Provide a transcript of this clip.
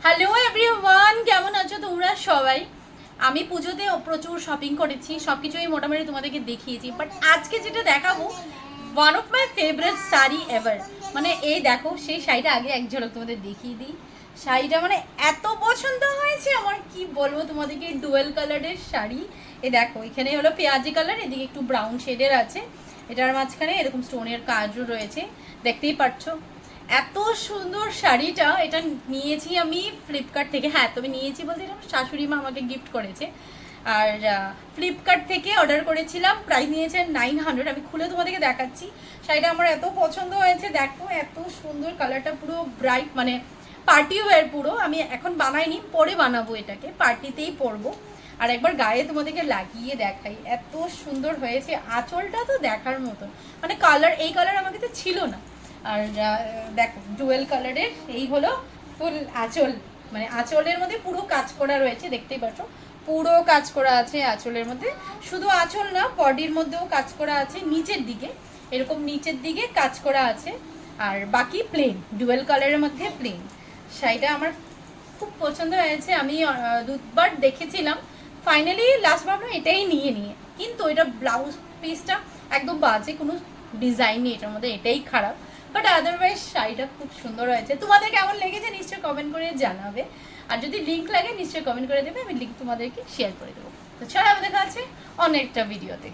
Hello everyone, কেমন আছো তোমরা সবাই? আমি পুজোতে প্রচুর শপিং করেছি, সব কিছুই মোটামুটি তোমাদেরকে দেখিয়েছি। বাট আজকে যেটা দেখাবো, one of my favourite sari ever. মানে এই দেখো, সেই শাড়িটা আগে এক ঝলক তোমাদের দেখিয়ে দিই। শাড়িটা মানে এত পছন্দ হয়েছে আমার, কি বলবো তোমাদেরকে। ডুয়েল কালারের শাড়ি। এ দেখো, এখানে হলো পেঁয়াজি কালার, এদিকে একটু ব্রাউন শেডের আছে। এটার মাঝখানে এরকম স্টোনের কাজও রয়েছে, দেখতেই পাচ্ছ। এত সুন্দর শাড়িটা, এটা নিয়েছি আমি ফ্লিপকার্ট থেকে। হ্যাঁ, তবে নিয়েছি বলতে এটা আমার শাশুড়ি মা আমাকে গিফট করেছে। আর ফ্লিপকার্ট থেকে অর্ডার করেছিলাম, প্রাইস নিয়েছে 900। আমি খুলে তোমাদেরকে দেখাচ্ছি। শাড়িটা আমার এত পছন্দ হয়েছে, দেখো এত সুন্দর কালারটা, পুরো ব্রাইট, মানে পার্টি ওয়্যার পুরো। আমি এখন বানাইনি, পরে বানাবো, এটাকে পার্টিতেই পরবো। আর একবার গায়ে তোমাদেরকে লাগিয়ে দেখাই, এত সুন্দর হয়েছে। আঁচলটা তো দেখার মতন, মানে কালার, এই কালার আমার কাছে ছিল না। আর দেখো, ডুয়েল কালারের এই হলো ফুল আঁচল। মানে আঁচলের মধ্যে পুরো কাজ করা রয়েছে, দেখতেই পাচ্ছ। পুরো কাজ করা আছে আঁচলের মধ্যে। শুধু আঁচল না, বডির মধ্যেও কাজ করা আছে, নিচের দিকে এরকম নিচের দিকে কাজ করা আছে। আর বাকি প্লেন, ডুয়েল কালারের মধ্যে প্লেন। শাড়িটা আমার খুব পছন্দ হয়েছে। আমি দুবার দেখেছিলাম, ফাইনালি লাস্ট ভাবলাম এটাই নিয়ে কিন্তু এটা ব্লাউজ পিসটা একদম বাজে, কোনো ডিজাইন নেই এটার মধ্যে, এটাই খারাপ। বাট আদারওয়াইজ শাড়িটা খুব সুন্দর হয়েছে। তোমাদের কেমন লেগেছে নিশ্চয়ই কমেন্ট করে জানাবে। আর যদি লিঙ্ক লাগে নিশ্চয়ই কমেন্ট করে দেবে, আমি লিঙ্ক তোমাদেরকে শেয়ার করে দেবো। তো চলো, আমাদের দেখা আছে অন্য একটা ভিডিওতে।